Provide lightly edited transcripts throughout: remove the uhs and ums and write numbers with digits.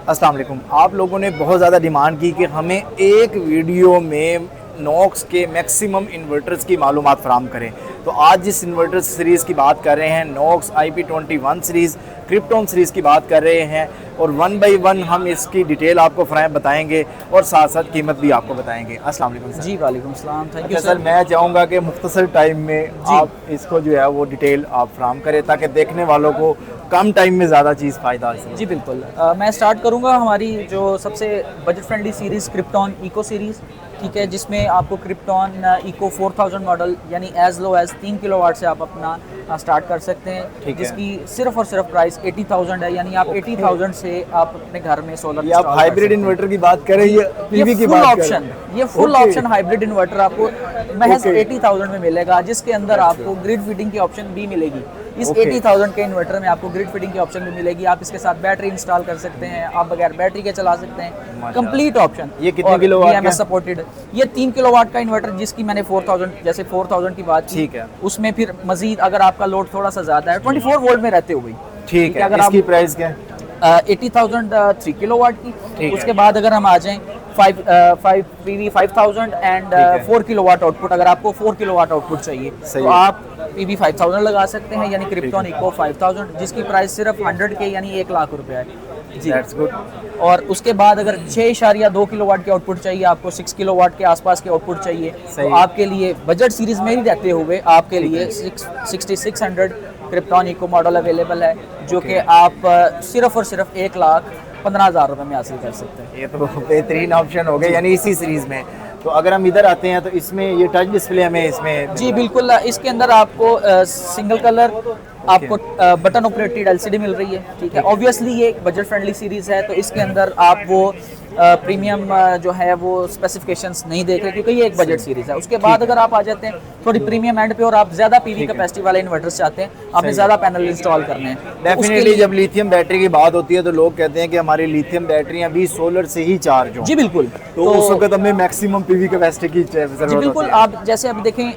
अस्सलाम वालेकुम। आप लोगों ने बहुत ज़्यादा डिमांड की कि हमें एक वीडियो में नॉक्स के मैक्सिमम इन्वर्टर्स की मालूमात फराम करें। तो आज जिस इन्वर्टर सीरीज़ की बात कर रहे हैं, Knox IP21 series, krypton series की बात कर रहे हैं, और 1 बाई 1 हम इसकी डिटेल आपको बताएंगे और साथ साथ कीमत भी आपको बताएंगे। अस्सलाम वालेकुम सर। जी वालेकुम सलाम, थैंक यू सर। मैं चाहूँगा कि मुख्तसर टाइम में आप इसको जो है वो डिटेल आप फराम करें ताकि देखने वालों को कम टाइम में ज़्यादा चीज़ फ़ायदा हासिल। जी बिल्कुल, मैं स्टार्ट करूंगा हमारी जो सबसे budget friendly series Krypton eco series, ठीक है, जिसमें आपको क्रिप्टॉन इको 4000 मॉडल यानी एज लो एज 3 किलोवाट से आप अपना स्टार्ट कर सकते हैं, जिसकी सिर्फ और सिर्फ प्राइस 80,000 है। यानी आप 80,000 से आप अपने घर में सोलर, आप हाइब्रिड इन्वर्टर की बात करें, ये फुल ऑप्शन, ये फुल ऑप्शन हाइब्रिड इन्वर्टर आपको महज 80,000 में मिलेगा, जिसके अंदर आपको ग्रिड फीडिंग की ऑप्शन भी मिलेगी। इस 80,000 के इन्वर्टर में आपको ग्रिड फीडिंग की ऑप्शन भी मिलेगी। आप इसके साथ बैटरी इंस्टॉल कर सकते हैं, आप बगैर बैटरी के चला सकते हैं, कंप्लीट ऑप्शन। ये कितने किलोवाट का सपोर्टेड? ये 3 किलोवाट का इन्वर्टर, जिसकी मैंने 4000 जैसे 4000 की बात की, उसमें फिर मजीद अगर आपका लोड थोड़ा सा ज्यादा है 24 वोल्ट में रहते हुए, ठीक है, अगर इसकी प्राइस क्या है? 80,000 3 किलोवाट की। उसके बाद अगर हम आ जाएं 5 PV 5000 एंड 4 किलोवाट आउटपुट, अगर आपको 4 किलोवाट आउटपुट चाहिए तो आप PV 5000 लगा सकते हैं, यानी क्रिप्टॉन इको 5000, जिसकी प्राइस सिर्फ 100 के यानी 1 लाख रुपया है जी। That's good। और उसके बाद अगर 6.2 किलोवाट के आउटपुट चाहिए, आपको 6 किलोवाट के आसपास के आउटपुट चाहिए, तो आपके लिए बजट सीरीज में ही रहते हुए आपके लिए 6600 क्रिप्टॉन इको मॉडल अवेलेबल है, जो कि आप सिर्फ और सिर्फ 1,15,000 रुपये में हासिल कर सकते हैं। ये तो बेहतरीन ऑप्शन हो गया, यानी इसी सीरीज़ में। तो अगर हम इधर आते हैं तो इसमें ये टच डिस्प्ले हमें इसमें जी बिल्कुल, इसके अंदर आपको सिंगल कलर आपको बटन ऑपरेटेड LCD मिल रही है, ठीक है। ऑब्वियसली ये एक बजट फ्रेंडली सीरीज़ है, तो इसके अंदर आप वो प्रीमियम जो है वो स्पेसिफिकेशंस नहीं देख रहे, क्योंकि ये एक बजट सीरीज़ है। उसके बाद अगर आप आ जाते हैं थोड़ी प्रीमियम एंड पे और आप ज़्यादा PV कैपेसिटी वाले इन्वर्टर्स चाहते हैं, आपने ज़्यादा पैनल इंस्टॉल करने हैं, डेफिनेटली जब लिथियम बैटरी की बात होती है तो लोग कहते हैं कि हमारी लिथियम बैटरियां भी सोलर से ही चार्ज हो। जी बिल्कुल, तो उस वक्त हमें मैक्सिमम PV कैपेसिटी की जरूरत जी बिल्कुल। आप जैसे अब देखें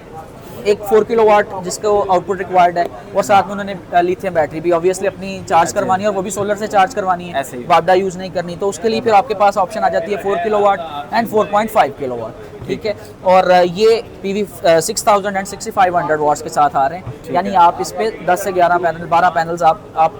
एक 4 किलोवाट जिसको आउटपुट रिक्वायर्ड है, और साथ में उन्होंने लिथियम बैटरी भी ऑब्वियसली अपनी चार्ज करवानी है, और वो भी वापडा से चार्ज करवानी है, वापडा यूज़ नहीं करनी, तो उसके लिए फिर आपके पास ऑप्शन आ जाती है 4 किलोवाट एंड 4.5 किलोवाट, ठीक है। और ये PV 6000 एंड 6500 वॉट्स के साथ आ रहे हैं, यानी आप इस पे 10 से 11 पैनल 12 पैनल्स आप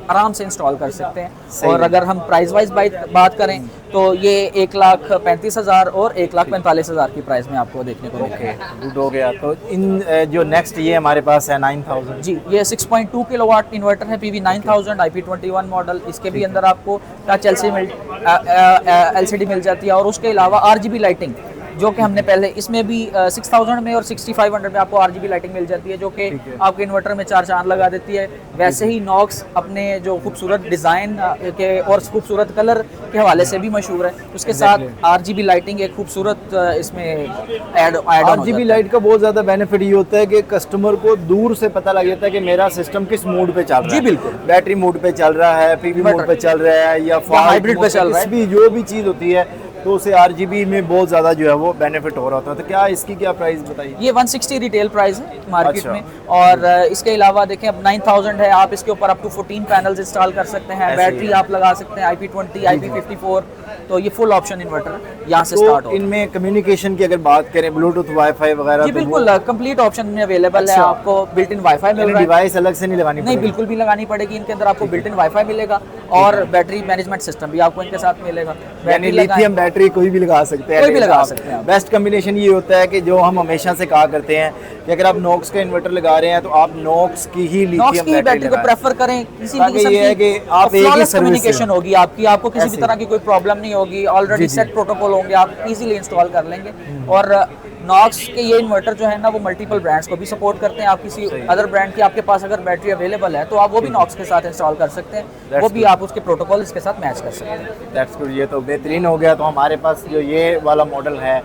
आराम से इंस्टॉल कर सकते हैं। और अगर हम प्राइस वाइज बात करें तो ये 1,35,000 और 1,45,000 की प्राइस में आपको देखने को मिलेगा। गुड हो गया। तो इन जो नेक्स्ट ये हमारे पास है 9000, जी, ये 6.2 किलोवाट इन्वर्टर है, PV 9000 IP21 मॉडल। इसके भी अंदर आपको टच LCD मिल जाती है, और उसके अलावा RGB लाइटिंग, जो कि हमने पहले इसमें भी 6000 में और 6500 में आपको RGB लाइटिंग मिल जाती है, जो कि आपके इन्वर्टर में 4 चांद लगा देती है। वैसे ही नॉक्स अपने जो खूबसूरत डिज़ाइन के और खूबसूरत कलर के हवाले से भी मशहूर है, उसके साथ RGB लाइटिंग एक खूबसूरत इसमें ऐड RGB लाइट का बहुत ज़्यादा बेनिफिट ये होता है कि कस्टमर को दूर से पता लग जाता है कि मेरा सिस्टम किस मूड पे चल रहा है। जी बिल्कुल, बैटरी मूड पे चल रहा है, PV मूड पे चल रहा है, या हाइब्रिड पे चल रहा है, भी जो भी चीज़ होती है, तो उसे RGB में बहुत ज़्यादा जो है वो बेनिफिट हो रहा होता है। तो क्या इसकी क्या प्राइस बताइए? ये 160 रिटेल प्राइस है मार्केट में, और इसके अलावा देखें अब 9000 है, आप इसके ऊपर अप टू 14 पैनल्स इंस्टॉल कर सकते हैं, बैटरी आप लगा सकते हैं IP20 IP54, तो ये फुल ऑप्शन इन्वर्टर यहाँ से स्टार्ट हो। इनमें कम्युनिकेशन की अगर बात करें, ब्लूटूथ वाईफाई वगैरह, जी बिल्कुल, कंप्लीट ऑप्शन में अवेलेबल है। आपको बिल्ट इन वाईफाई मिल रहा है, डिवाइस अलग से नहीं लगानी नहीं, बिल्कुल भी लगानी पड़ेगी। इनके अंदर आपको बिल्ट इन वाईफाई मिलेगा, और बैटरी मैनेजमेंट सिस्टम भी आपको इनके साथ मिलेगा। यानी लिथियम बैटरी कोई भी लगा सकते हैं, कोई भी लगा सकते हैं। बेस्ट कम्बिनेशन ये होता है कि जो हम हमेशा से कहा करते हैं कि अगर आप नॉक्स का इन्वर्टर लगा रहे हैं तो आप नॉक्स की ही लिथियम बैटरी को प्रेफर करें। किसी भी किस्म की आप एक ही कम्युनिकेशन होगी आपकी, आपको किसी भी तरह की कोई प्रॉब्लम नहीं होगी, ऑलरेडी सेट प्रोटोकॉल होंगे, आप इजीली इंस्टॉल कर लेंगे। और नॉक्स के ये इन्वर्टर जो है ना, वो मल्टीपल ब्रांड्स को भी सपोर्ट करते हैं। आप किसी अदर ब्रांड की आपके पास अगर बैटरी अवेलेबल है तो आप वो भी नॉक्स के साथ इंस्टॉल कर सकते हैं, वो भी आप उसके प्रोटोकॉल इसके साथ मैच कर सकते हैं। दैट्स गुड, ये तो बेहतरीन हो गया। तो हमारे पास जो ये वाला मॉडल है,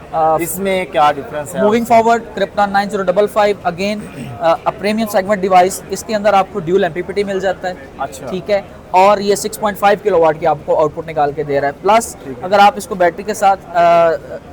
इसमें क्या डिफरेंस है? Moving forward, krypton 9055 again premium segment device, इसके अंदर आपको ड्यूल MPPT मिल जाता है, अच्छा, ठीक है। और ये 6.5 किलोवाट की आपको आउटपुट निकाल के दे रहा है। प्लस अगर आप इसको बैटरी के साथ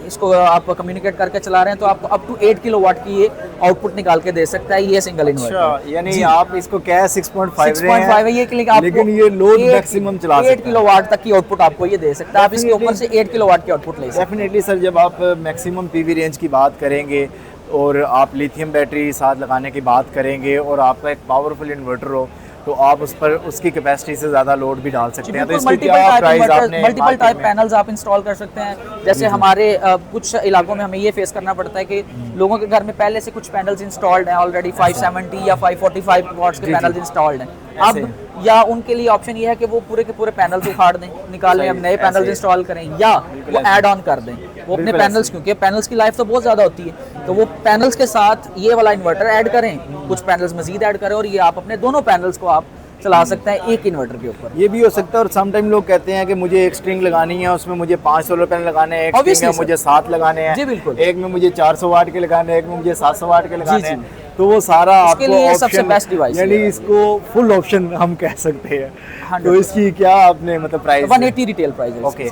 इसको आप कम्युनिकेट करके चला रहे हैं तो आपको अप टू 8 किलोवाट की ये आउटपुट निकाल के दे सकता है ये सिंगल इन्वर्टर। यानी आप इसको क्या 6.5 है ये, लेकिन ये लोड मैक्सिमम चला सकता है 8 किलोवाट तक की आउटपुट आपको ये दे सकता है। आप इसके ऊपर से 8 किलोवाट की आउटपुट ले सकते हैं। डेफिनेटली सर, जब आप मैक्सिमम पीवी रेंज की बात करेंगे और आप लिथियम बैटरी साथ लगाने की बात करेंगे और आपका एक पावरफुल इन्वर्टर हो तो आप उस पर उसकी कैपेसिटी से ज़्यादा लोड भी डाल सकते हैं। तो इसकी क्या प्राइस आपने मल्टीपल टाइप पैनल्स आप इंस्टॉल कर सकते हैं। जैसे हमारे कुछ इलाकों में हमें ये फेस करना पड़ता है कि लोगों के घर में पहले से कुछ पैनल्स इंस्टॉल्ड हैं ऑलरेडी, 570 या 545 वॉट्स के पैनल्स इंस्टॉल्ड हैं। अब या उनके लिए ऑप्शन ये है कि वो पूरे के पूरे पैनल्स उखाड़ दें, निकाल लें, अब नए पैनल्स इंस्टॉल करें, या वो ऐड ऑन कर दें वो अपने पैनल्स, क्योंकि पैनल्स की लाइफ तो बहुत ज़्यादा होती है। तो वो पैनल्स के साथ ये वाला इन्वर्टर ऐड करें, कुछ पैनल्स मजीद ऐड करें और ये आप अपने दोनों पैनल्स को आप चला सकते हैं एक इन्वर्टर के ऊपर। ये भी हो सकता है। और सम टाइम लोग कहते हैं कि मुझे एक स्ट्रिंग लगानी है, उसमें मुझे 5 सोलर पैनल लगाने हैं, एक स्ट्रिंग में मुझे 7 लगाने हैं, जी बिल्कुल, एक में मुझे 400 वाट के लगाने हैं, एक में मुझे 700 वाट के लगाने हैं। तो वो सारा आपको लिए सबसे बेस्ट डिवाइस, यानी इसको फुल ऑप्शन हम कह सकते हैं। तो इसकी क्या आपने मतलब प्राइस? 180 रिटेल प्राइस है। ओके,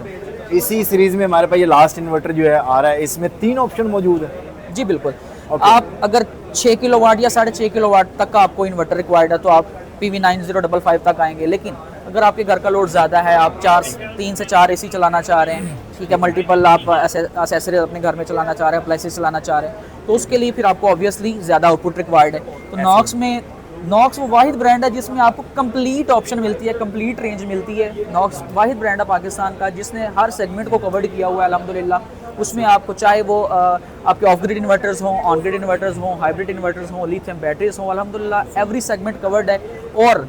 इसी सीरीज में हमारे पास ये लास्ट इन्वर्टर जो है आ रहा है, इसमें 3 ऑप्शन मौजूद है। जी बिल्कुल। आप अगर 6 किलोवाट या 6.5 किलोवाट तक का आपको इन्वर्टर रिक्वायर्ड है तो आप PV 9055 तक आएंगे। लेकिन अगर आपके घर का लोड ज़्यादा है, आप 3 से 4 AC चलाना चाह रहे हैं, ठीक है, मल्टीपल आप एसेसरीज अपने घर में चलाना चाह रहे हैं, अप्लाइंसेस चलाना चाह रहे हैं, तो उसके लिए फिर आपको ऑब्वियसली ज़्यादा आउटपुट रिक्वायर्ड है। तो नॉक्स वो वाहिद ब्रांड है जिसमें आपको कंप्लीट ऑप्शन मिलती है, कंप्लीट रेंज मिलती है। नॉक्स वाहिद ब्रांड है पाकिस्तान का जिसने हर सेगमेंट को कवर्ड किया हुआ है अल्हम्दुलिल्लाह। उसमें आपको चाहे वो आपके ऑफ ग्रिड इन्वर्टर्स हों, ऑन ग्रिड इन्वर्टर्स हों, हाइब्रिड इन्वर्टर्स हों, लिथियम बैटरीज हों, अल्हम्दुलिल्लाह एवरी सेगमेंट कवर्ड है। और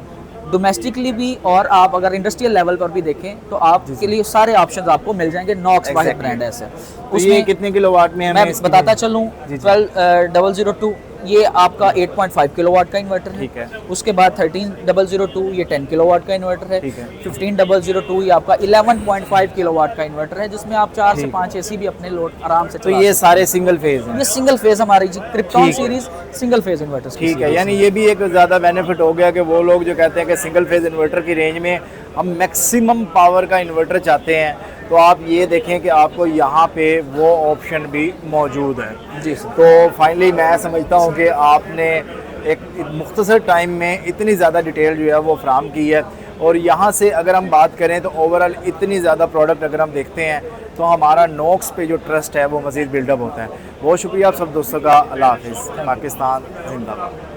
डोमेस्टिकली भी और आप अगर इंडस्ट्रियल लेवल पर भी देखें तो आपके लिए सारे ऑप्शंस आपको मिल जाएंगे। नॉक्स वाहिद ब्रांड है ऐसे। उसमें कितने किलोवाट में मैं बताता चलूँ, 12002 ये आपका 8.5 किलोवाट का इन्वर्टर है। ठीक है। उसके बाद 13002 ये 10 किलोवाट का इन्वर्टर है। 15002 ये आपका 11.5 किलोवाट का इन्वर्टर है जिसमें आप 4 से 5 AC भी अपने लोड आराम से। तो ये सारे सिंगल फेज हैं? ये सिंगल फेज हमारी krypton series single phase inverters. ठीक है, यानी ये भी एक ज़्यादा बेनिफिट हो गया कि वो लोग जो कहते हैं कि सिंगल फेज इन्वर्टर की रेंज में हम मैक्सिमम पावर का इन्वर्टर चाहते हैं, तो आप ये देखें कि आपको यहाँ पे वो ऑप्शन भी मौजूद है। जी सर। तो फाइनली मैं समझता हूँ कि आपने एक मुख्तसर टाइम में इतनी ज़्यादा डिटेल जो है वो फ्राहम की है। और यहाँ से अगर हम बात करें तो ओवरऑल इतनी ज़्यादा प्रोडक्ट अगर हम देखते हैं तो हमारा नॉक्स पे जो ट्रस्ट है वो मज़ीद बिल्डअप होता है। बहुत शुक्रिया आप सब दोस्तों का। अल्लाह हाफिज़। पाकिस्तान जिंदाबाद।